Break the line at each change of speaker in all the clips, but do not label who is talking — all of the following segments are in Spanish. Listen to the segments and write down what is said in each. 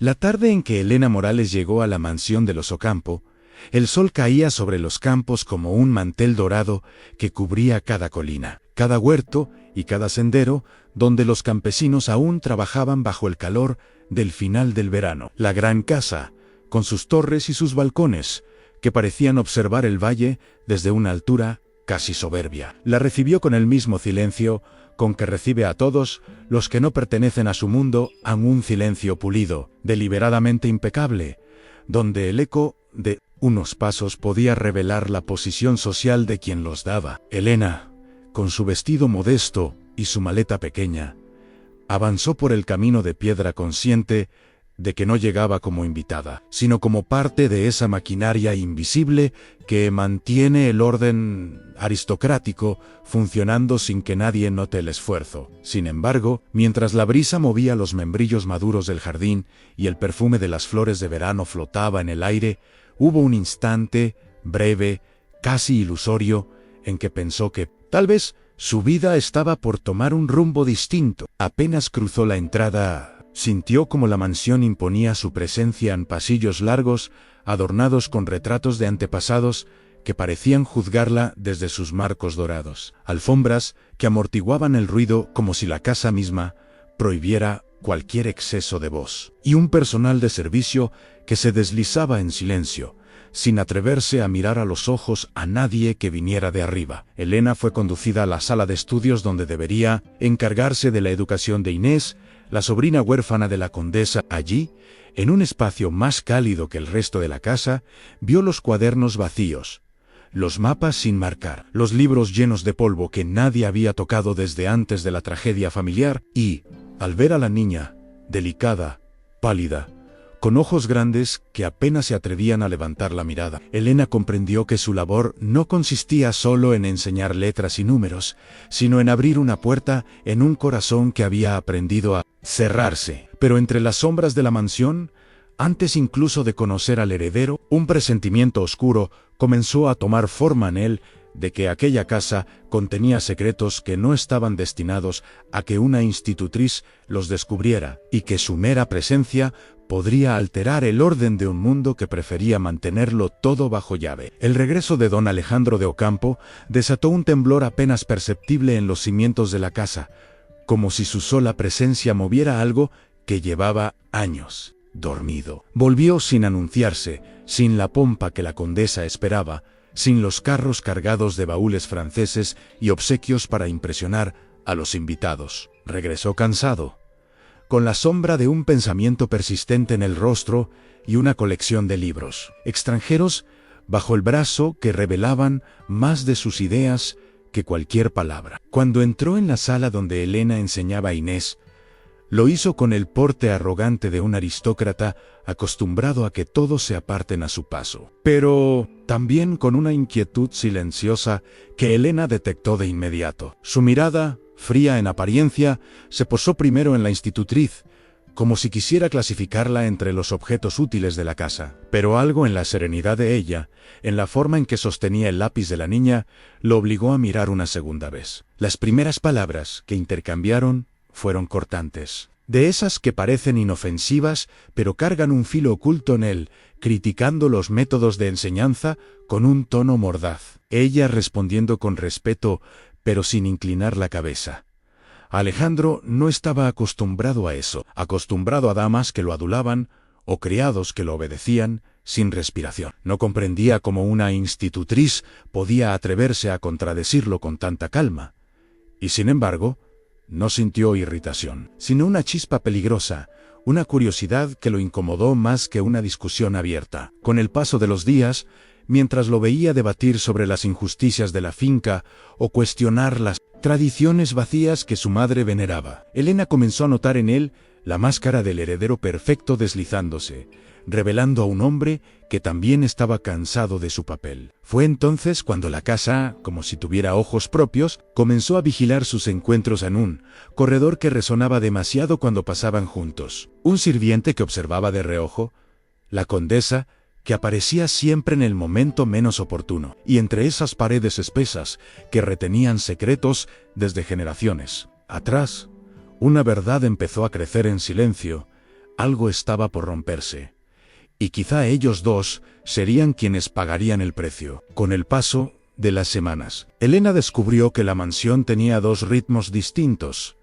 La tarde en que Elena Morales llegó a la mansión de los Ocampo, el sol caía sobre los campos como un mantel dorado que cubría cada colina, cada huerto y cada sendero donde los campesinos aún trabajaban bajo el calor del final del verano. La gran casa, con sus torres y sus balcones, que parecían observar el valle desde una altura casi soberbia, la recibió con el mismo silencio con que recibe a todos los que no pertenecen a su mundo, a un silencio pulido, deliberadamente impecable, donde el eco de unos pasos podía revelar la posición social de quien los daba. Elena, con su vestido modesto y su maleta pequeña, avanzó por el camino de piedra consciente de que no llegaba como invitada, sino como parte de esa maquinaria invisible que mantiene el orden aristocrático funcionando sin que nadie note el esfuerzo. Sin embargo, mientras la brisa movía los membrillos maduros del jardín y el perfume de las flores de verano flotaba en el aire, hubo un instante, breve, casi ilusorio, en que pensó que, tal vez, su vida estaba por tomar un rumbo distinto. Apenas cruzó la entrada, sintió como la mansión imponía su presencia en pasillos largos, adornados con retratos de antepasados que parecían juzgarla desde sus marcos dorados. Alfombras que amortiguaban el ruido como si la casa misma prohibiera cualquier exceso de voz. Y un personal de servicio que se deslizaba en silencio, sin atreverse a mirar a los ojos a nadie que viniera de arriba. Elena fue conducida a la sala de estudios donde debería encargarse de la educación de Inés, la sobrina huérfana de la condesa. Allí, en un espacio más cálido que el resto de la casa, vio los cuadernos vacíos, los mapas sin marcar, los libros llenos de polvo que nadie había tocado desde antes de la tragedia familiar y, al ver a la niña, delicada, pálida, con ojos grandes que apenas se atrevían a levantar la mirada, Elena comprendió que su labor no consistía solo en enseñar letras y números, sino en abrir una puerta en un corazón que había aprendido a cerrarse. Pero entre las sombras de la mansión, antes incluso de conocer al heredero, un presentimiento oscuro comenzó a tomar forma en él de que aquella casa contenía secretos que no estaban destinados a que una institutriz los descubriera, y que su mera presencia podría alterar el orden de un mundo que prefería mantenerlo todo bajo llave. El regreso de don Alejandro de Ocampo desató un temblor apenas perceptible en los cimientos de la casa, como si su sola presencia moviera algo que llevaba años dormido. Volvió sin anunciarse, sin la pompa que la condesa esperaba, sin los carros cargados de baúles franceses y obsequios para impresionar a los invitados. Regresó cansado, con la sombra de un pensamiento persistente en el rostro y una colección de libros extranjeros bajo el brazo que revelaban más de sus ideas que cualquier palabra. Cuando entró en la sala donde Elena enseñaba a Inés, lo hizo con el porte arrogante de un aristócrata acostumbrado a que todos se aparten a su paso, pero también con una inquietud silenciosa que Elena detectó de inmediato. Su mirada, fría en apariencia, se posó primero en la institutriz, como si quisiera clasificarla entre los objetos útiles de la casa. Pero algo en la serenidad de ella, en la forma en que sostenía el lápiz de la niña, lo obligó a mirar una segunda vez. Las primeras palabras que intercambiaron fueron cortantes, de esas que parecen inofensivas, pero cargan un filo oculto en él, criticando los métodos de enseñanza con un tono mordaz. Ella respondiendo con respeto, pero sin inclinar la cabeza. Alejandro no estaba acostumbrado a eso, acostumbrado a damas que lo adulaban o criados que lo obedecían sin respiración. No comprendía cómo una institutriz podía atreverse a contradecirlo con tanta calma, y sin embargo, no sintió irritación, sino una chispa peligrosa, una curiosidad que lo incomodó más que una discusión abierta. Con el paso de los días, mientras lo veía debatir sobre las injusticias de la finca o cuestionar las tradiciones vacías que su madre veneraba, Elena comenzó a notar en él la máscara del heredero perfecto deslizándose, revelando a un hombre que también estaba cansado de su papel. Fue entonces cuando la casa, como si tuviera ojos propios, comenzó a vigilar sus encuentros en un corredor que resonaba demasiado cuando pasaban juntos. Un sirviente que observaba de reojo, la condesa, que aparecía siempre en el momento menos oportuno, y entre esas paredes espesas que retenían secretos desde generaciones atrás, una verdad empezó a crecer en silencio, algo estaba por romperse. Y quizá ellos dos serían quienes pagarían el precio. Con el paso de las semanas, Elena descubrió que la mansión tenía dos ritmos distintos.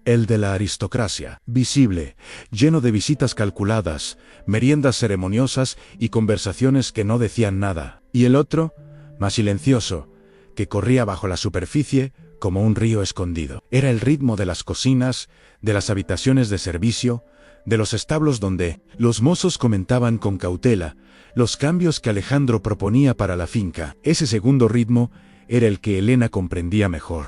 El de la aristocracia, visible, lleno de visitas calculadas, meriendas ceremoniosas y conversaciones que no decían nada. Y el otro, más silencioso, que corría bajo la superficie como un río escondido. Era el ritmo de las cocinas, de las habitaciones de servicio, de los establos donde los mozos comentaban con cautela los cambios que Alejandro proponía para la finca. Ese segundo ritmo era el que Elena comprendía mejor.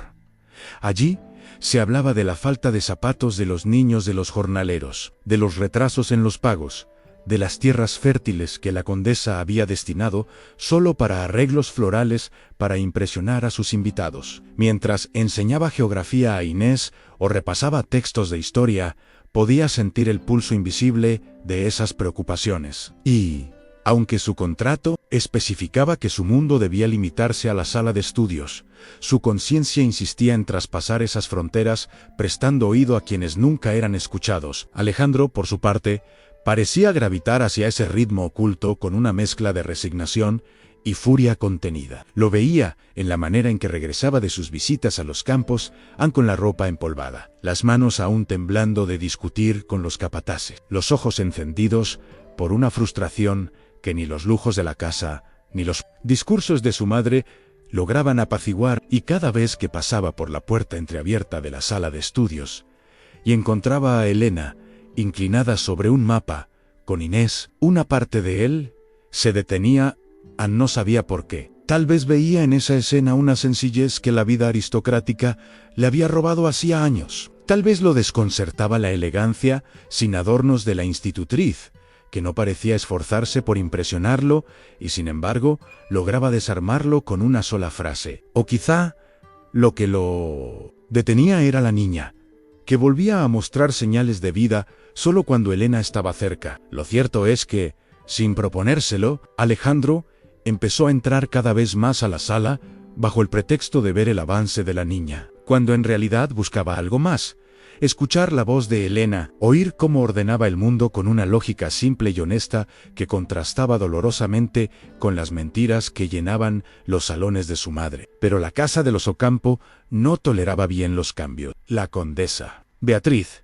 Allí se hablaba de la falta de zapatos de los niños de los jornaleros, de los retrasos en los pagos, de las tierras fértiles que la condesa había destinado solo para arreglos florales para impresionar a sus invitados. Mientras enseñaba geografía a Inés o repasaba textos de historia, podía sentir el pulso invisible de esas preocupaciones. Y, aunque su contrato especificaba que su mundo debía limitarse a la sala de estudios, su conciencia insistía en traspasar esas fronteras, prestando oído a quienes nunca eran escuchados. Alejandro, por su parte, parecía gravitar hacia ese ritmo oculto con una mezcla de resignación y furia contenida. Lo veía en la manera en que regresaba de sus visitas a los campos, aun con la ropa empolvada, las manos aún temblando de discutir con los capataces, los ojos encendidos por una frustración que ni los lujos de la casa, ni los discursos de su madre lograban apaciguar. Y cada vez que pasaba por la puerta entreabierta de la sala de estudios y encontraba a Elena inclinada sobre un mapa, con Inés, una parte de él se detenía, no sabía por qué. Tal vez veía en esa escena una sencillez que la vida aristocrática le había robado hacía años. Tal vez lo desconcertaba la elegancia sin adornos de la institutriz, que no parecía esforzarse por impresionarlo y sin embargo lograba desarmarlo con una sola frase. O quizá lo que lo detenía era la niña, que volvía a mostrar señales de vida solo cuando Elena estaba cerca. Lo cierto es que, sin proponérselo, Alejandro empezó a entrar cada vez más a la sala bajo el pretexto de ver el avance de la niña, cuando en realidad buscaba algo más: escuchar la voz de Elena, oír cómo ordenaba el mundo con una lógica simple y honesta que contrastaba dolorosamente con las mentiras que llenaban los salones de su madre. Pero la casa de los Ocampo no toleraba bien los cambios. La condesa Beatriz,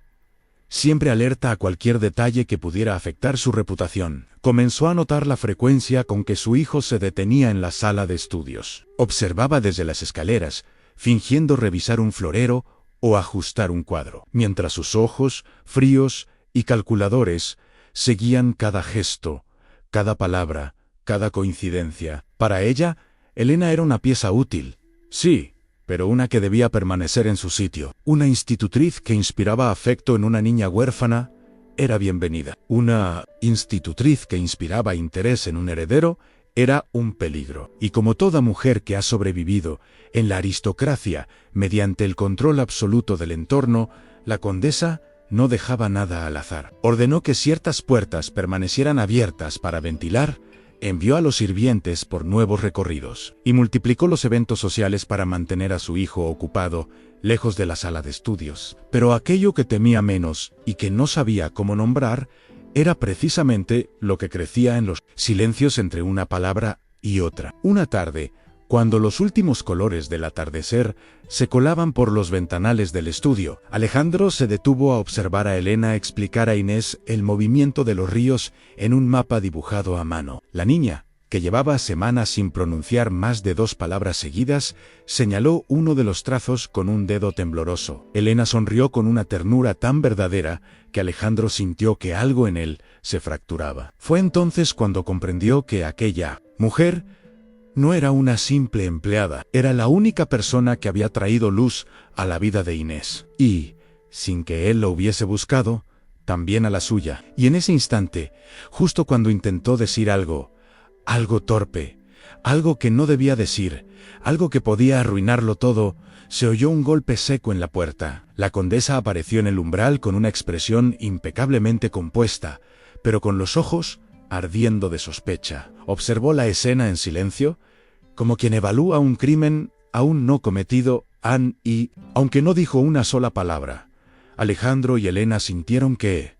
siempre alerta a cualquier detalle que pudiera afectar su reputación, comenzó a notar la frecuencia con que su hijo se detenía en la sala de estudios. Observaba desde las escaleras, fingiendo revisar un florero o ajustar un cuadro, mientras sus ojos, fríos y calculadores, seguían cada gesto, cada palabra, cada coincidencia. Para ella, Elena era una pieza útil, sí, pero una que debía permanecer en su sitio. Una institutriz que inspiraba afecto en una niña huérfana era bienvenida. Una institutriz que inspiraba interés en un heredero era un peligro. Y como toda mujer que ha sobrevivido en la aristocracia mediante el control absoluto del entorno, la condesa no dejaba nada al azar. Ordenó que ciertas puertas permanecieran abiertas para ventilar, envió a los sirvientes por nuevos recorridos y multiplicó los eventos sociales para mantener a su hijo ocupado, lejos de la sala de estudios. Pero aquello que temía menos y que no sabía cómo nombrar era precisamente lo que crecía en los silencios entre una palabra y otra. Una tarde, cuando los últimos colores del atardecer se colaban por los ventanales del estudio, Alejandro se detuvo a observar a Elena explicar a Inés el movimiento de los ríos en un mapa dibujado a mano. La niña, que llevaba semanas sin pronunciar más de 2 palabras seguidas, señaló uno de los trazos con un dedo tembloroso. Elena sonrió con una ternura tan verdadera que Alejandro sintió que algo en él se fracturaba. Fue entonces cuando comprendió que aquella mujer no era una simple empleada, era la única persona que había traído luz a la vida de Inés. Y, sin que él lo hubiese buscado, también a la suya. Y en ese instante, justo cuando intentó decir algo torpe, algo que no debía decir, algo que podía arruinarlo todo, se oyó un golpe seco en la puerta. La condesa apareció en el umbral con una expresión impecablemente compuesta, pero con los ojos ardiendo de sospecha. Observó la escena en silencio, como quien evalúa un crimen aún no cometido, y, aunque no dijo una sola palabra, Alejandro y Elena sintieron que,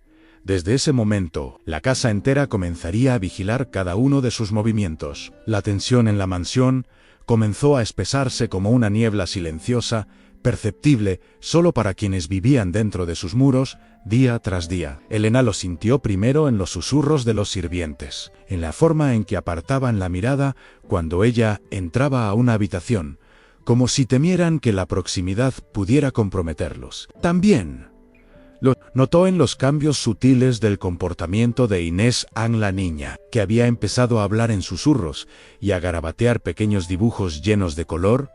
Desde ese momento, la casa entera comenzaría a vigilar cada uno de sus movimientos. La tensión en la mansión comenzó a espesarse como una niebla silenciosa, perceptible solo para quienes vivían dentro de sus muros, día tras día. Elena lo sintió primero en los susurros de los sirvientes, en la forma en que apartaban la mirada cuando ella entraba a una habitación, como si temieran que la proximidad pudiera comprometerlos. También lo notó en los cambios sutiles del comportamiento de Inés Ann la niña, que había empezado a hablar en susurros y a garabatear pequeños dibujos llenos de color.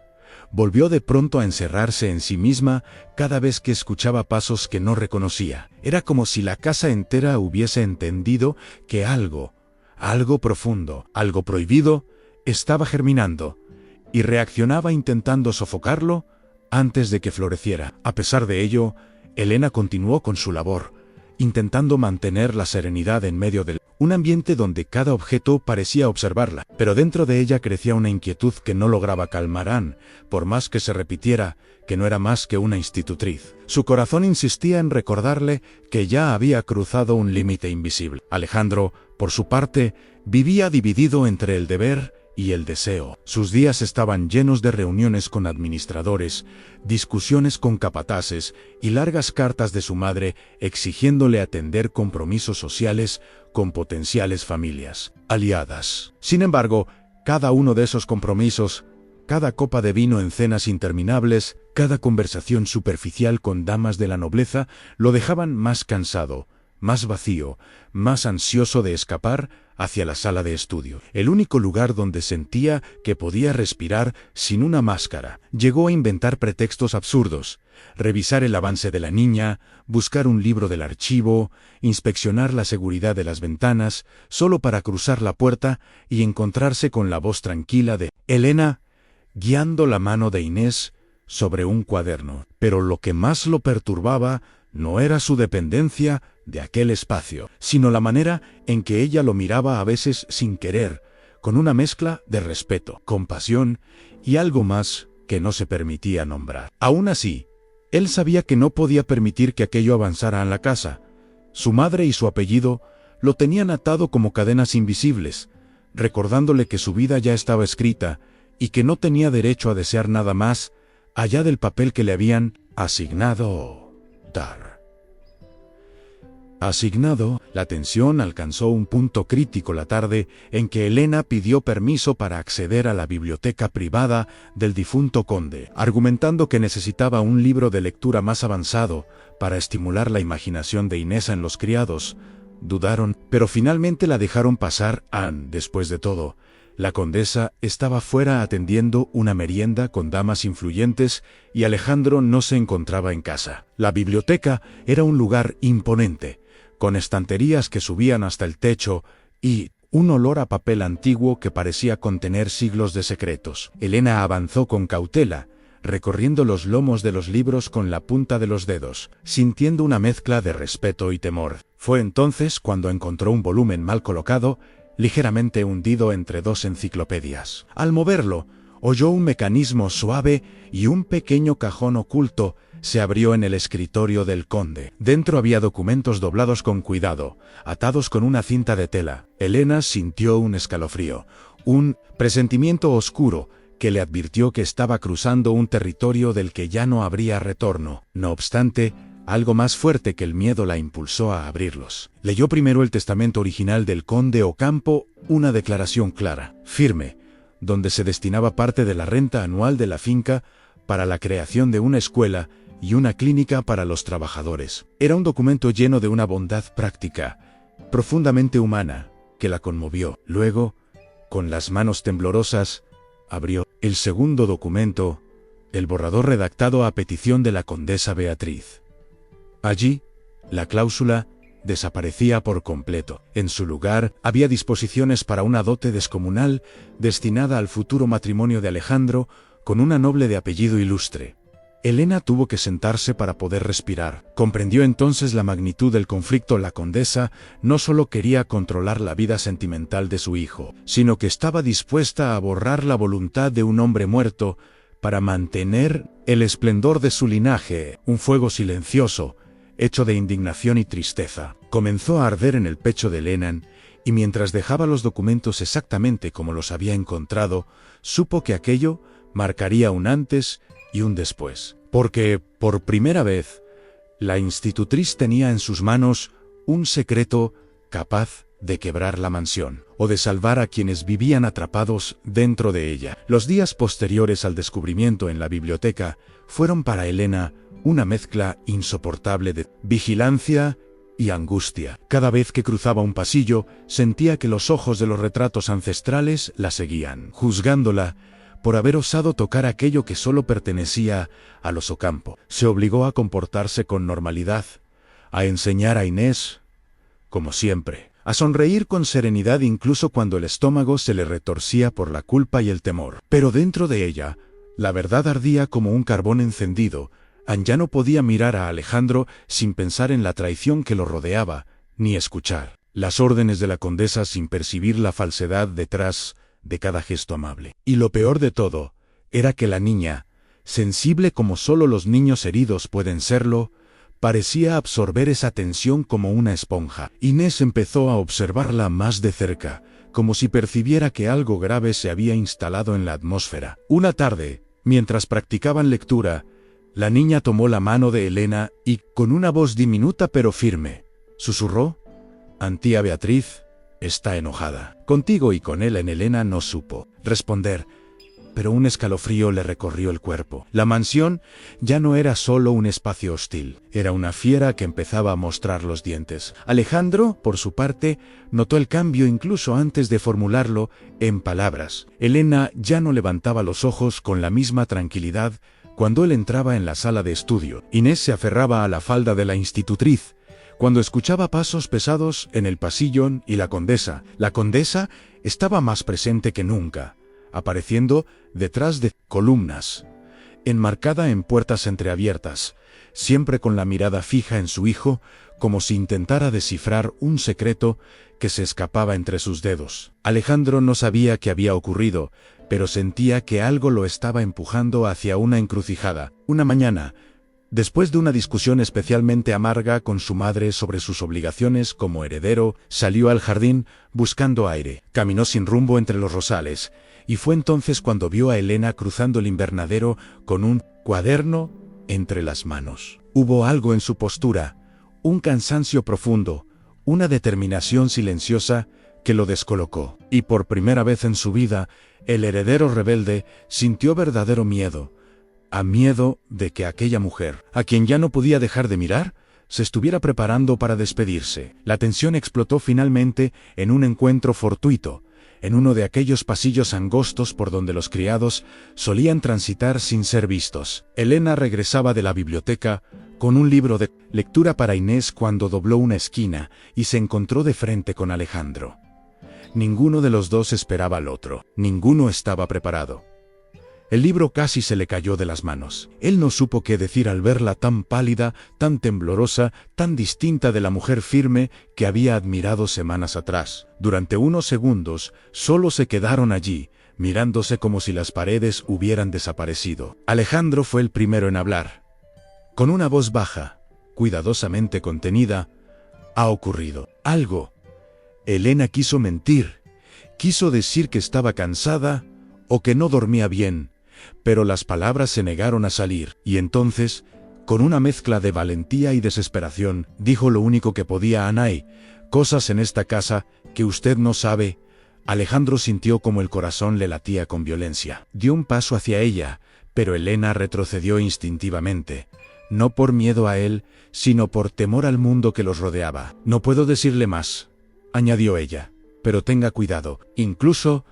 Volvió de pronto a encerrarse en sí misma cada vez que escuchaba pasos que no reconocía. Era como si la casa entera hubiese entendido que algo profundo, algo prohibido, estaba germinando, y reaccionaba intentando sofocarlo antes de que floreciera. A pesar de ello, Elena continuó con su labor, intentando mantener la serenidad en medio de un ambiente donde cada objeto parecía observarla, pero dentro de ella crecía una inquietud que no lograba calmar a Ann, por más que se repitiera que no era más que una institutriz. Su corazón insistía en recordarle que ya había cruzado un límite invisible. Alejandro, por su parte, vivía dividido entre el deber y el deseo. Sus días estaban llenos de reuniones con administradores, discusiones con capataces y largas cartas de su madre exigiéndole atender compromisos sociales con potenciales familias aliadas. Sin embargo, cada uno de esos compromisos, cada copa de vino en cenas interminables, cada conversación superficial con damas de la nobleza, lo dejaban más cansado, más vacío, más ansioso de escapar hacia la sala de estudio, el único lugar donde sentía que podía respirar sin una máscara. Llegó a inventar pretextos absurdos: revisar el avance de la niña, buscar un libro del archivo, inspeccionar la seguridad de las ventanas, solo para cruzar la puerta y encontrarse con la voz tranquila de Elena, guiando la mano de Inés sobre un cuaderno. Pero lo que más lo perturbaba no era su dependencia de aquel espacio, sino la manera en que ella lo miraba a veces sin querer, con una mezcla de respeto, compasión y algo más que no se permitía nombrar. Aún así, él sabía que no podía permitir que aquello avanzara en la casa. Su madre y su apellido lo tenían atado como cadenas invisibles, recordándole que su vida ya estaba escrita y que no tenía derecho a desear nada más allá del papel que le habían asignado. La tensión alcanzó un punto crítico la tarde en que Elena pidió permiso para acceder a la biblioteca privada del difunto conde, argumentando que necesitaba un libro de lectura más avanzado para estimular la imaginación de Inés en los criados. Dudaron, pero finalmente la dejaron pasar. Ann, después de todo, la condesa estaba fuera atendiendo una merienda con damas influyentes y Alejandro no se encontraba en casa. La biblioteca era un lugar imponente, con estanterías que subían hasta el techo y un olor a papel antiguo que parecía contener siglos de secretos. Elena avanzó con cautela, recorriendo los lomos de los libros con la punta de los dedos, sintiendo una mezcla de respeto y temor. Fue entonces cuando encontró un volumen mal colocado, ligeramente hundido entre dos enciclopedias. Al moverlo, oyó un mecanismo suave y un pequeño cajón oculto se abrió en el escritorio del conde. Dentro había documentos doblados con cuidado, atados con una cinta de tela. Elena sintió un escalofrío, un presentimiento oscuro que le advirtió que estaba cruzando un territorio del que ya no habría retorno. No obstante, algo más fuerte que el miedo la impulsó a abrirlos. Leyó primero el testamento original del conde Ocampo, una declaración clara, firme, donde se destinaba parte de la renta anual de la finca para la creación de una escuela y una clínica para los trabajadores. Era un documento lleno de una bondad práctica, profundamente humana, que la conmovió. Luego, con las manos temblorosas, abrió el segundo documento, el borrador redactado a petición de la condesa Beatriz. Allí, la cláusula desaparecía por completo. En su lugar, había disposiciones para una dote descomunal destinada al futuro matrimonio de Alejandro con una noble de apellido ilustre. Elena tuvo que sentarse para poder respirar. Comprendió entonces la magnitud del conflicto. La condesa no solo quería controlar la vida sentimental de su hijo, sino que estaba dispuesta a borrar la voluntad de un hombre muerto para mantener el esplendor de su linaje, un fuego silencioso, hecho de indignación y tristeza. comenzó a arder en el pecho de Elena, y mientras dejaba los documentos exactamente como los había encontrado, supo que aquello marcaría un antes y un después. Porque, por primera vez, la institutriz tenía en sus manos un secreto capaz de quebrar la mansión, o de salvar a quienes vivían atrapados dentro de ella. Los días posteriores al descubrimiento en la biblioteca fueron para Elena una mezcla insoportable de vigilancia y angustia. Cada vez que cruzaba un pasillo, sentía que los ojos de los retratos ancestrales la seguían, juzgándola por haber osado tocar aquello que solo pertenecía a los Ocampo. Se obligó a comportarse con normalidad, a enseñar a Inés, como siempre, a sonreír con serenidad incluso cuando el estómago se le retorcía por la culpa y el temor. Pero dentro de ella, la verdad ardía como un carbón encendido. Ya no podía mirar a Alejandro sin pensar en la traición que lo rodeaba, ni escuchar las órdenes de la condesa sin percibir la falsedad detrás de cada gesto amable. Y lo peor de todo era que la niña, sensible como solo los niños heridos pueden serlo, parecía absorber esa tensión como una esponja. Inés empezó a observarla más de cerca, como si percibiera que algo grave se había instalado en la atmósfera. Una tarde, mientras practicaban lectura, la niña tomó la mano de Elena y, con una voz diminuta pero firme, susurró: «Tía Beatriz está enojada contigo». Y con él en Elena no supo responder, pero un escalofrío le recorrió el cuerpo. La mansión ya no era solo un espacio hostil, era una fiera que empezaba a mostrar los dientes. Alejandro, por su parte, notó el cambio incluso antes de formularlo en palabras. Elena ya no levantaba los ojos con la misma tranquilidad cuando él entraba en la sala de estudio. Inés se aferraba a la falda de la institutriz cuando escuchaba pasos pesados en el pasillo, y la condesa estaba más presente que nunca, apareciendo detrás de columnas, enmarcada en puertas entreabiertas, siempre con la mirada fija en su hijo, como si intentara descifrar un secreto que se escapaba entre sus dedos. Alejandro no sabía qué había ocurrido, pero sentía que algo lo estaba empujando hacia una encrucijada. Una mañana, después de una discusión especialmente amarga con su madre sobre sus obligaciones como heredero, salió al jardín buscando aire. Caminó sin rumbo entre los rosales, y fue entonces cuando vio a Elena cruzando el invernadero con un cuaderno entre las manos. Hubo algo en su postura, un cansancio profundo, una determinación silenciosa que lo descolocó. Y por primera vez en su vida, el heredero rebelde sintió verdadero miedo, a miedo de que aquella mujer, a quien ya no podía dejar de mirar, se estuviera preparando para despedirse. La tensión explotó finalmente en un encuentro fortuito, en uno de aquellos pasillos angostos por donde los criados solían transitar sin ser vistos. Elena regresaba de la biblioteca con un libro de lectura para Inés cuando dobló una esquina y se encontró de frente con Alejandro. Ninguno de los dos esperaba al otro, ninguno estaba preparado. El libro casi se le cayó de las manos. Él no supo qué decir al verla tan pálida, tan temblorosa, tan distinta de la mujer firme que había admirado semanas atrás. Durante unos segundos, solo se quedaron allí, mirándose como si las paredes hubieran desaparecido. Alejandro fue el primero en hablar. Con una voz baja, cuidadosamente contenida: «Ha ocurrido algo». Elena quiso mentir, quiso decir que estaba cansada o que no dormía bien, pero las palabras se negaron a salir, y entonces, con una mezcla de valentía y desesperación, dijo lo único que podía: «Anay, cosas en esta casa que usted no sabe». Alejandro sintió como el corazón le latía con violencia. Dio un paso hacia ella, pero Elena retrocedió instintivamente, no por miedo a él, sino por temor al mundo que los rodeaba. «No puedo decirle más», añadió ella, «pero tenga cuidado, incluso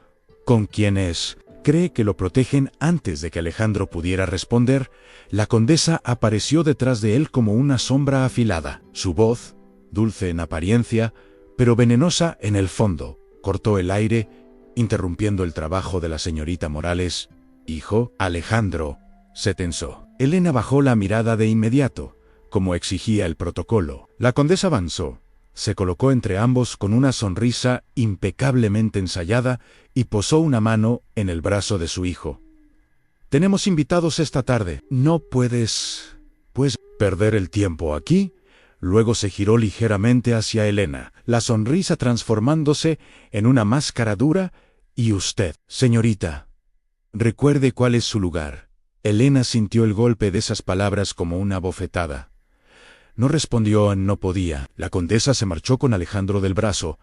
con quienes cree que lo protegen». Antes de que Alejandro pudiera responder, la condesa apareció detrás de él como una sombra afilada. Su voz, dulce en apariencia, pero venenosa en el fondo, cortó el aire, interrumpiendo el trabajo de la señorita Morales. «Hijo». Alejandro se tensó. Elena bajó la mirada de inmediato, como exigía el protocolo. La condesa avanzó, se colocó entre ambos con una sonrisa impecablemente ensayada y posó una mano en el brazo de su hijo. «Tenemos invitados esta tarde. No puedes, pues, perder el tiempo aquí», Luego se giró ligeramente hacia Elena, la sonrisa transformándose en una máscara dura. «Y usted, señorita, recuerde cuál es su lugar». Elena sintió el golpe de esas palabras como una bofetada. No respondió, no podía. La condesa se marchó con Alejandro del brazo,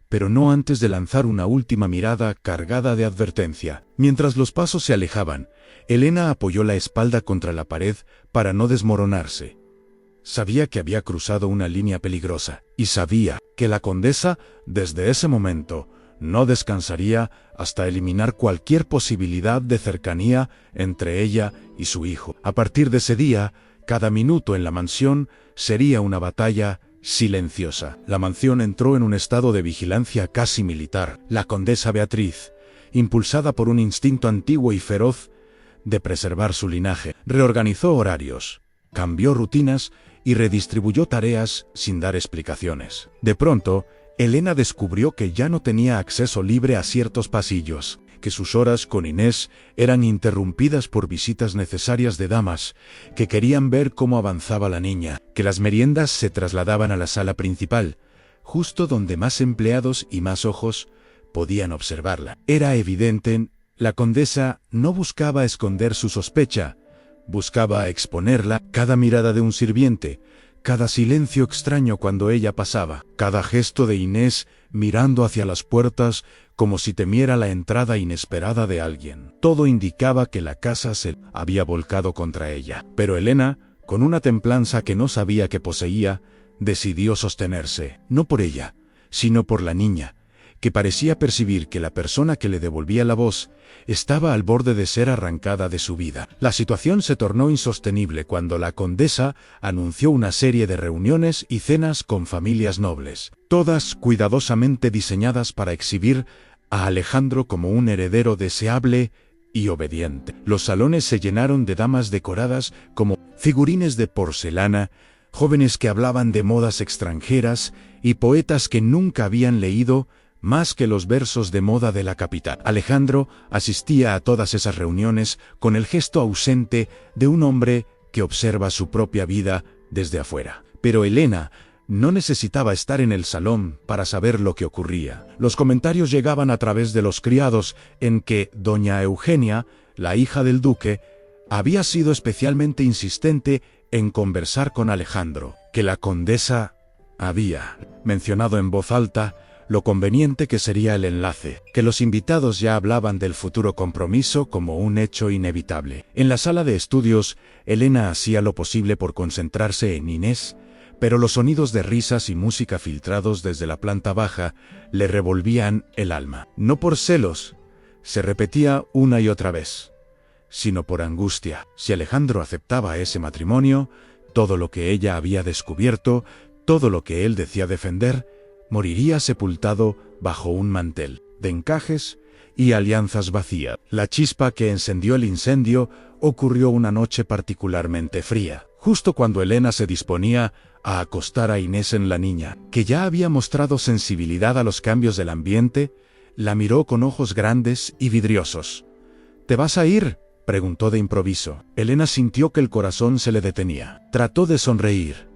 pero no antes de lanzar una última mirada cargada de advertencia. Mientras los pasos se alejaban, Elena apoyó la espalda contra la pared para no desmoronarse. Sabía que había cruzado una línea peligrosa, y sabía que la condesa, desde ese momento, no descansaría hasta eliminar cualquier posibilidad de cercanía entre ella y su hijo. A partir de ese día, cada minuto en la mansión sería una batalla silenciosa. La mansión entró en un estado de vigilancia casi militar. La condesa Beatriz, impulsada por un instinto antiguo y feroz de preservar su linaje, reorganizó horarios, cambió rutinas y redistribuyó tareas sin dar explicaciones. De pronto, Elena descubrió que ya no tenía acceso libre a ciertos pasillos, que sus horas con Inés eran interrumpidas por visitas necesarias de damas que querían ver cómo avanzaba la niña, que las meriendas se trasladaban a la sala principal, justo donde más empleados y más ojos podían observarla. Era evidente, la condesa no buscaba esconder su sospecha, buscaba exponerla. Cada mirada de un sirviente, cada silencio extraño cuando ella pasaba, cada gesto de Inés mirando hacia las puertas como si temiera la entrada inesperada de alguien. Todo indicaba que la casa se había volcado contra ella. Pero Elena, con una templanza que no sabía que poseía, decidió sostenerse, no por ella, sino por la niña, que parecía percibir que la persona que le devolvía la voz estaba al borde de ser arrancada de su vida. La situación se tornó insostenible cuando la condesa anunció una serie de reuniones y cenas con familias nobles, todas cuidadosamente diseñadas para exhibir a Alejandro como un heredero deseable y obediente. Los salones se llenaron de damas decoradas como figurines de porcelana, jóvenes que hablaban de modas extranjeras y poetas que nunca habían leído más que los versos de moda de la capital. Alejandro asistía a todas esas reuniones con el gesto ausente de un hombre que observa su propia vida desde afuera. Pero Elena no necesitaba estar en el salón para saber lo que ocurría. Los comentarios llegaban a través de los criados en que doña Eugenia, la hija del duque, había sido especialmente insistente en conversar con Alejandro, que la condesa había mencionado en voz alta lo conveniente que sería el enlace, que los invitados ya hablaban del futuro compromiso como un hecho inevitable. En la sala de estudios, Elena hacía lo posible por concentrarse en Inés, pero los sonidos de risas y música filtrados desde la planta baja le revolvían el alma. No por celos, se repetía una y otra vez, sino por angustia. Si Alejandro aceptaba ese matrimonio, todo lo que ella había descubierto, todo lo que él decía defender, moriría sepultado bajo un mantel de encajes y alianzas vacías. La chispa que encendió el incendio ocurrió una noche particularmente fría, justo cuando Elena se disponía a acostar a Inés en la niña, que ya había mostrado sensibilidad a los cambios del ambiente, la miró con ojos grandes y vidriosos. «¿Te vas a ir?», preguntó de improviso. Elena sintió que el corazón se le detenía. Trató de sonreír,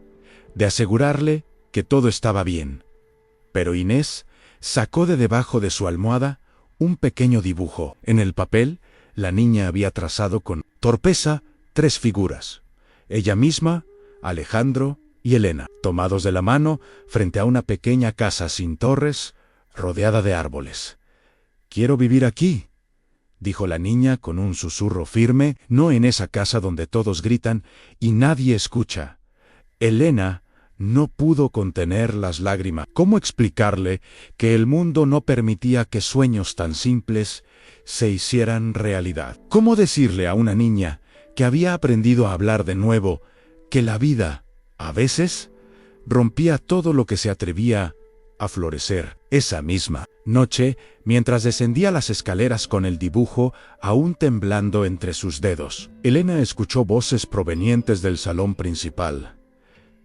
de asegurarle que todo estaba bien. Pero Inés sacó de debajo de su almohada un pequeño dibujo. En el papel, la niña había trazado con torpeza 3 figuras: ella misma, Alejandro y Elena, tomados de la mano frente a una pequeña casa sin torres, rodeada de árboles. «Quiero vivir aquí», dijo la niña con un susurro firme, «no en esa casa donde todos gritan y nadie escucha». Elena no pudo contener las lágrimas. ¿Cómo explicarle que el mundo no permitía que sueños tan simples se hicieran realidad? ¿Cómo decirle a una niña que había aprendido a hablar de nuevo que la vida, a veces, rompía todo lo que se atrevía a florecer? Esa misma noche, mientras descendía las escaleras con el dibujo aún temblando entre sus dedos, Elena escuchó voces provenientes del salón principal.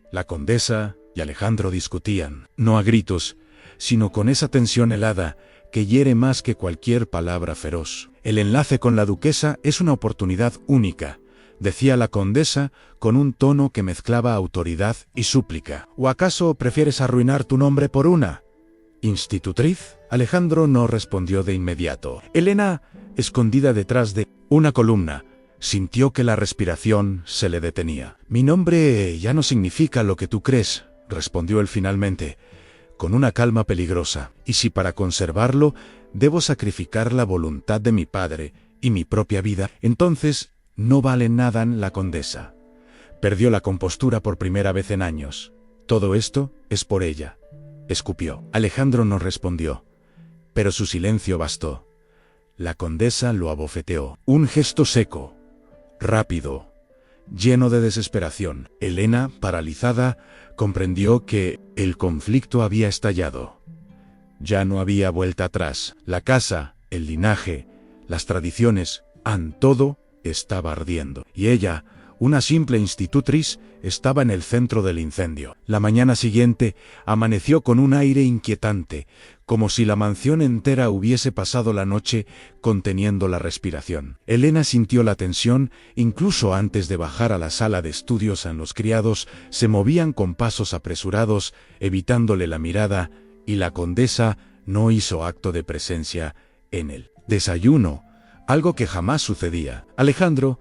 La condesa y Alejandro discutían, no a gritos, sino con esa tensión helada que hiere más que cualquier palabra feroz. El enlace con la duquesa es una oportunidad única, decía la condesa con un tono que mezclaba autoridad y súplica. ¿O acaso prefieres arruinar tu nombre por una institutriz? Alejandro no respondió de inmediato. Elena, escondida detrás de una columna, sintió que la respiración se le detenía. Mi nombre ya no significa lo que tú crees, respondió él finalmente, con una calma peligrosa. Y si para conservarlo debo sacrificar la voluntad de mi padre y mi propia vida, entonces no vale nada la condesa. Perdió la compostura por primera vez en años. Todo esto es por ella, escupió. Alejandro no respondió, pero su silencio bastó. La condesa lo abofeteó. Un gesto seco, rápido, lleno de desesperación. Elena, paralizada, comprendió que el conflicto había estallado. Ya no había vuelta atrás. La casa, el linaje, las tradiciones, todo estaba ardiendo. Y ella, una simple institutriz, estaba en el centro del incendio. La mañana siguiente amaneció con un aire inquietante, como si la mansión entera hubiese pasado la noche conteniendo la respiración. Elena sintió la tensión incluso antes de bajar a la sala de estudios. Los criados se movían con pasos apresurados, evitándole la mirada, y la condesa no hizo acto de presencia en el desayuno, algo que jamás sucedía. Alejandro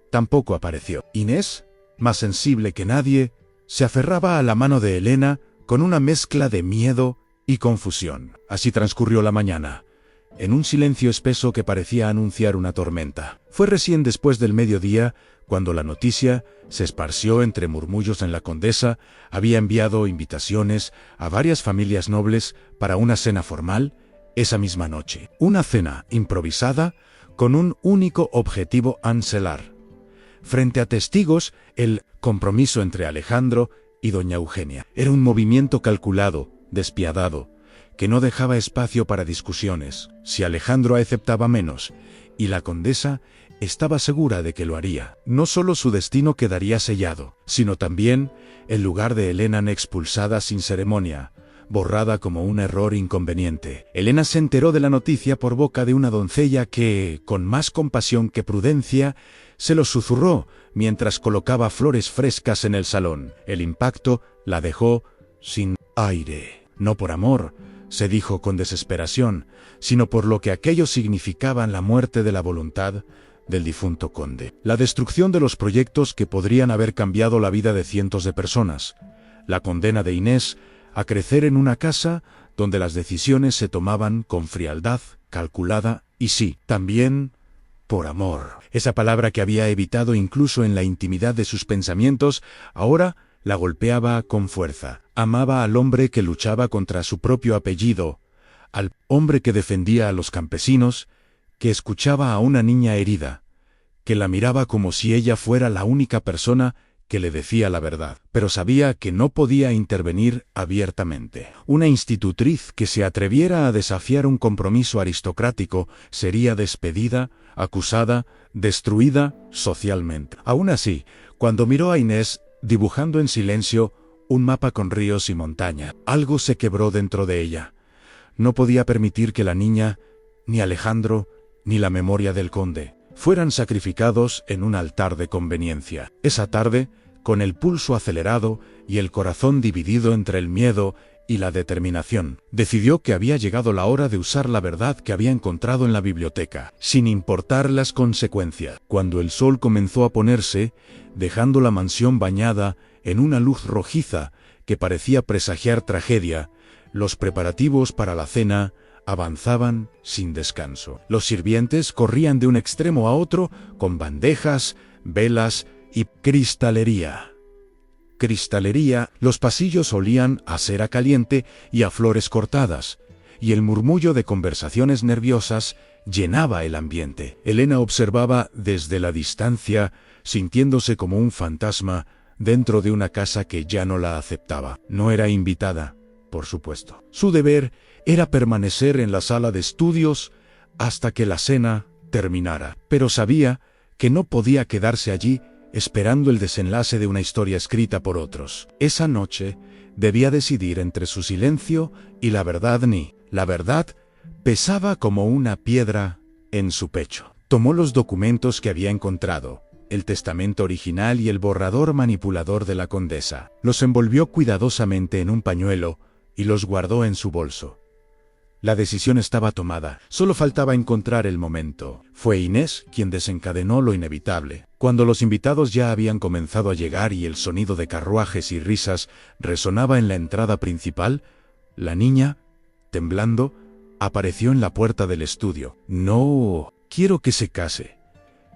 tampoco apareció. Inés, más sensible que nadie, se aferraba a la mano de Elena con una mezcla de miedo y confusión. Así transcurrió la mañana, en un silencio espeso que parecía anunciar una tormenta. Fue recién después del mediodía cuando la noticia se esparció entre murmullos. La condesa había enviado invitaciones a varias familias nobles para una cena formal esa misma noche. Una cena improvisada con un único objetivo: ancelar frente a testigos el compromiso entre Alejandro y doña Eugenia. Era un movimiento calculado, despiadado, que no dejaba espacio para discusiones. Si Alejandro aceptaba menos, y la condesa estaba segura de que lo haría, no solo su destino quedaría sellado, sino también el lugar de Elena, expulsada sin ceremonia, borrada como un error inconveniente. Elena se enteró de la noticia por boca de una doncella que, con más compasión que prudencia, se lo susurró mientras colocaba flores frescas en el salón. El impacto la dejó sin aire. No por amor, se dijo con desesperación, sino por lo que aquello significaba: la muerte de la voluntad del difunto conde. La destrucción de los proyectos que podrían haber cambiado la vida de cientos de personas. La condena de Inés a crecer en una casa donde las decisiones se tomaban con frialdad calculada y sí, también por amor. Esa palabra que había evitado incluso en la intimidad de sus pensamientos, ahora la golpeaba con fuerza. Amaba al hombre que luchaba contra su propio apellido, al hombre que defendía a los campesinos, que escuchaba a una niña herida, que la miraba como si ella fuera la única persona que le decía la verdad, pero sabía que no podía intervenir abiertamente. Una institutriz que se atreviera a desafiar un compromiso aristocrático sería despedida, acusada, destruida socialmente. Aún así, cuando miró a Inés dibujando en silencio un mapa con ríos y montaña, algo se quebró dentro de ella. No podía permitir que la niña, ni Alejandro, ni la memoria del conde fueran sacrificados en un altar de conveniencia. Esa tarde, con el pulso acelerado y el corazón dividido entre el miedo y la determinación, decidió que había llegado la hora de usar la verdad que había encontrado en la biblioteca, sin importar las consecuencias. Cuando el sol comenzó a ponerse, dejando la mansión bañada en una luz rojiza que parecía presagiar tragedia, los preparativos para la cena avanzaban sin descanso. Los sirvientes corrían de un extremo a otro con bandejas, velas y cristalería. Los pasillos olían a cera caliente y a flores cortadas, y el murmullo de conversaciones nerviosas llenaba el ambiente. Elena observaba desde la distancia, sintiéndose como un fantasma dentro de una casa que ya no la aceptaba. No era invitada, por supuesto. Su deber era permanecer en la sala de estudios hasta que la cena terminara, pero sabía que no podía quedarse allí esperando el desenlace de una historia escrita por otros. Esa noche debía decidir entre su silencio y la verdad. La verdad pesaba como una piedra en su pecho. Tomó los documentos que había encontrado, el testamento original y el borrador manipulador de la condesa. Los envolvió cuidadosamente en un pañuelo y los guardó en su bolso. La decisión estaba tomada, solo faltaba encontrar el momento. Fue Inés quien desencadenó lo inevitable. Cuando los invitados ya habían comenzado a llegar y el sonido de carruajes y risas resonaba en la entrada principal, la niña, temblando, apareció en la puerta del estudio. «No, quiero que se case»,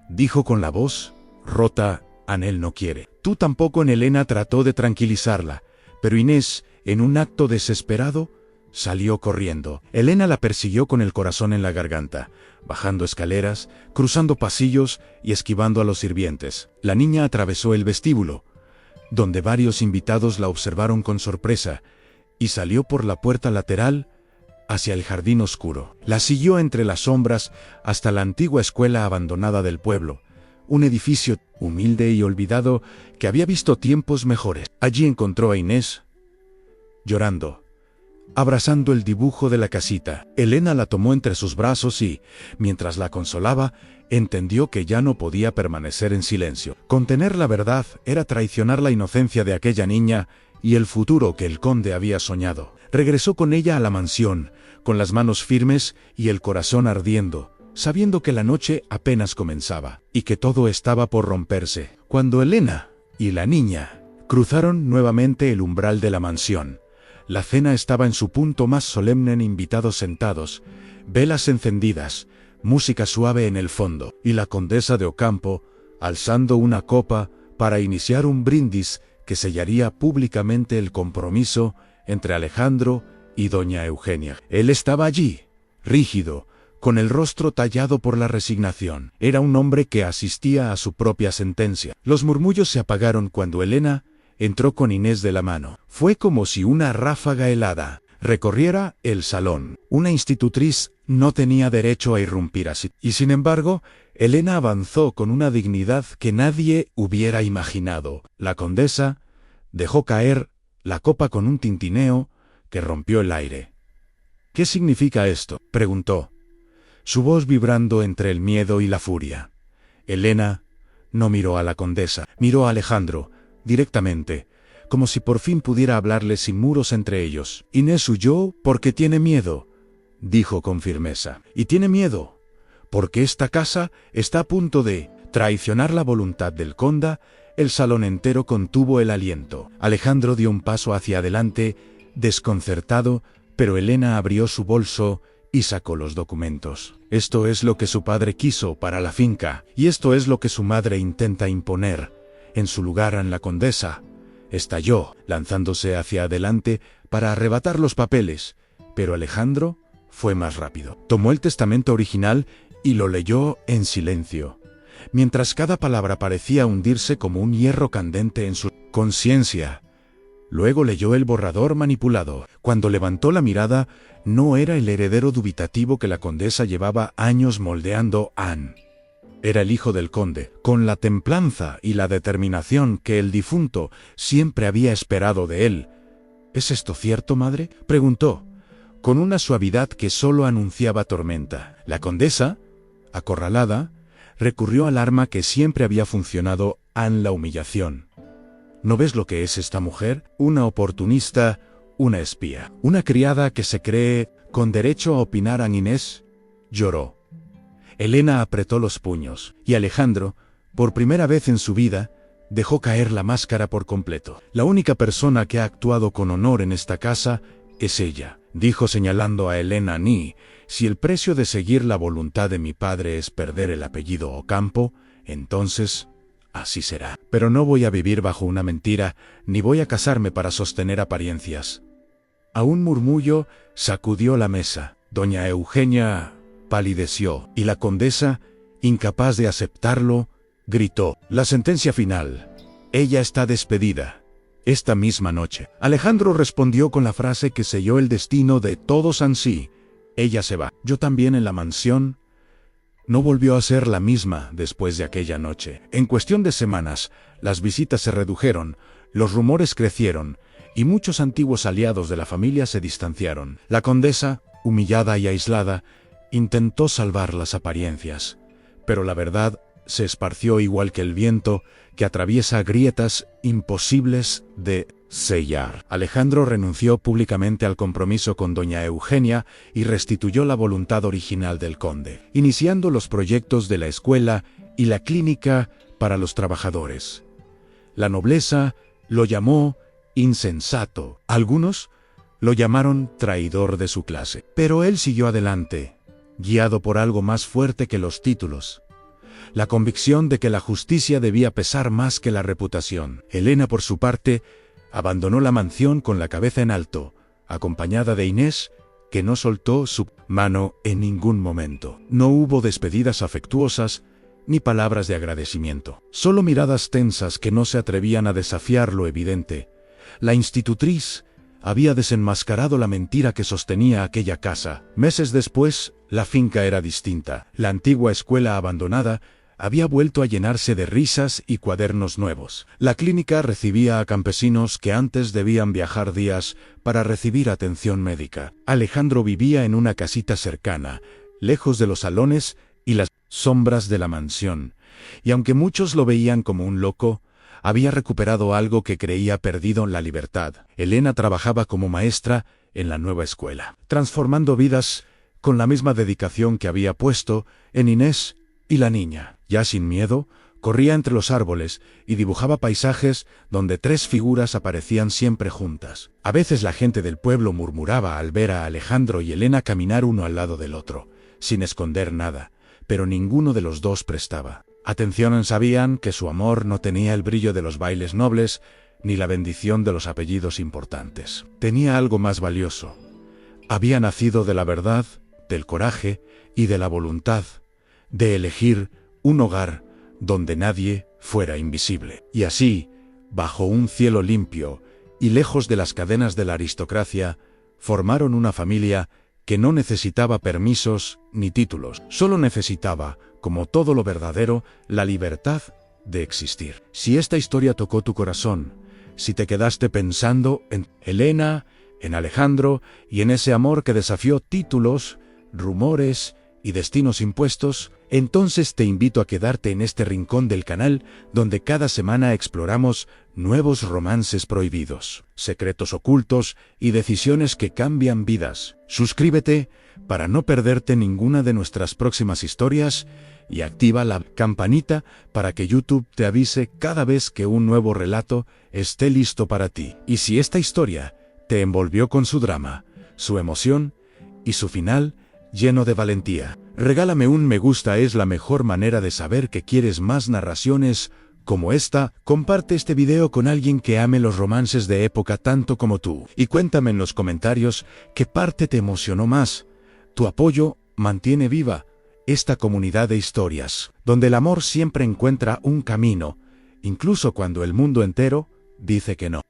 dijo con la voz rota. «Anel no quiere». «Tú tampoco». Elena trató de tranquilizarla, pero Inés, en un acto desesperado, salió corriendo. Elena la persiguió con el corazón en la garganta, bajando escaleras, cruzando pasillos y esquivando a los sirvientes. La niña atravesó el vestíbulo, donde varios invitados la observaron con sorpresa, y salió por la puerta lateral hacia el jardín oscuro. La siguió entre las sombras hasta la antigua escuela abandonada del pueblo, un edificio humilde y olvidado que había visto tiempos mejores. Allí encontró a Inés, llorando, abrazando el dibujo de la casita. Elena la tomó entre sus brazos y, mientras la consolaba, entendió que ya no podía permanecer en silencio. Contener la verdad era traicionar la inocencia de aquella niña y el futuro que el conde había soñado. Regresó con ella a la mansión, con las manos firmes y el corazón ardiendo, sabiendo que la noche apenas comenzaba y que todo estaba por romperse. Cuando Elena y la niña cruzaron nuevamente el umbral de la mansión, la cena estaba en su punto más solemne, en invitados sentados, velas encendidas, música suave en el fondo, y la condesa de Ocampo, alzando una copa para iniciar un brindis que sellaría públicamente el compromiso entre Alejandro y doña Eugenia. Él estaba allí, rígido, con el rostro tallado por la resignación. Era un hombre que asistía a su propia sentencia. Los murmullos se apagaron cuando Elena entró con Inés de la mano. Fue como si una ráfaga helada recorriera el salón. Una institutriz no tenía derecho a irrumpir así. Y sin embargo, Elena avanzó con una dignidad que nadie hubiera imaginado. La condesa dejó caer la copa con un tintineo que rompió el aire. «¿Qué significa esto?», preguntó, su voz vibrando entre el miedo y la furia. Elena no miró a la condesa, miró a Alejandro, directamente, como si por fin pudiera hablarle sin muros entre ellos. «Inés huyó porque tiene miedo», dijo con firmeza. «Y tiene miedo porque esta casa está a punto de traicionar la voluntad del conde». El salón entero contuvo el aliento. Alejandro dio un paso hacia adelante, desconcertado, pero Elena abrió su bolso y sacó los documentos. «Esto es lo que su padre quiso para la finca, y esto es lo que su madre intenta imponer en su lugar en la condesa», estalló, lanzándose hacia adelante para arrebatar los papeles, pero Alejandro fue más rápido. Tomó el testamento original y lo leyó en silencio, mientras cada palabra parecía hundirse como un hierro candente en su conciencia. Luego leyó el borrador manipulado. Cuando levantó la mirada, no era el heredero dubitativo que la condesa llevaba años moldeando. Era el hijo del conde, con la templanza y la determinación que el difunto siempre había esperado de él. «¿Es esto cierto, madre?», preguntó, con una suavidad que solo anunciaba tormenta. La condesa, acorralada, recurrió al arma que siempre había funcionado: la humillación. «¿No ves lo que es esta mujer? Una oportunista, una espía, una criada que se cree con derecho a opinar». Inés lloró. Elena apretó los puños, y Alejandro, por primera vez en su vida, dejó caer la máscara por completo. «La única persona que ha actuado con honor en esta casa es ella», dijo señalando a Elena. «Ni si el precio de seguir la voluntad de mi padre es perder el apellido Ocampo, entonces así será. Pero no voy a vivir bajo una mentira, ni voy a casarme para sostener apariencias». A un murmullo sacudió la mesa. Doña Eugenia palideció, y la condesa, incapaz de aceptarlo, gritó: «La sentencia final. Ella está despedida. Esta misma noche». Alejandro respondió con la frase que selló el destino de todos ansí: «Ella se va». Yo también en la mansión. No volvió a ser la misma después de aquella noche. En cuestión de semanas, las visitas se redujeron, los rumores crecieron, y muchos antiguos aliados de la familia se distanciaron. La condesa, humillada y aislada, intentó salvar las apariencias, pero la verdad se esparció igual que el viento que atraviesa grietas imposibles de sellar. Alejandro renunció públicamente al compromiso con doña Eugenia y restituyó la voluntad original del conde, iniciando los proyectos de la escuela y la clínica para los trabajadores. La nobleza lo llamó insensato. Algunos lo llamaron traidor de su clase. Pero él siguió adelante, guiado por algo más fuerte que los títulos: la convicción de que la justicia debía pesar más que la reputación. Elena, por su parte, abandonó la mansión con la cabeza en alto, acompañada de Inés, que no soltó su mano en ningún momento. No hubo despedidas afectuosas ni palabras de agradecimiento, solo miradas tensas que no se atrevían a desafiar lo evidente. La institutriz había desenmascarado la mentira que sostenía aquella casa. Meses después, la finca era distinta. La antigua escuela abandonada había vuelto a llenarse de risas y cuadernos nuevos. La clínica recibía a campesinos que antes debían viajar días para recibir atención médica. Alejandro vivía en una casita cercana, lejos de los salones y las sombras de la mansión, y aunque muchos lo veían como un loco, había recuperado algo que creía perdido: la libertad. Elena trabajaba como maestra en la nueva escuela, transformando vidas con la misma dedicación que había puesto en Inés y la niña. Ya sin miedo, corría entre los árboles y dibujaba paisajes donde tres figuras aparecían siempre juntas. A veces la gente del pueblo murmuraba al ver a Alejandro y Elena caminar uno al lado del otro, sin esconder nada, pero ninguno de los dos prestaba atención. Sabían que su amor no tenía el brillo de los bailes nobles ni la bendición de los apellidos importantes. Tenía algo más valioso. Había nacido de la verdad, del coraje y de la voluntad de elegir un hogar donde nadie fuera invisible. Y así, bajo un cielo limpio y lejos de las cadenas de la aristocracia, formaron una familia que no necesitaba permisos ni títulos. Solo necesitaba, como todo lo verdadero, la libertad de existir. Si esta historia tocó tu corazón, si te quedaste pensando en Elena, en Alejandro y en ese amor que desafió títulos, rumores y destinos impuestos, entonces te invito a quedarte en este rincón del canal donde cada semana exploramos nuevos romances prohibidos, secretos ocultos y decisiones que cambian vidas. Suscríbete para no perderte ninguna de nuestras próximas historias y activa la campanita para que YouTube te avise cada vez que un nuevo relato esté listo para ti. Y si esta historia te envolvió con su drama, su emoción y su final lleno de valentía, regálame un me gusta. Es la mejor manera de saber que quieres más narraciones como esta. Comparte este video con alguien que ame los romances de época tanto como tú. Y cuéntame en los comentarios qué parte te emocionó más. Tu apoyo mantiene viva esta comunidad de historias, donde el amor siempre encuentra un camino, incluso cuando el mundo entero dice que no.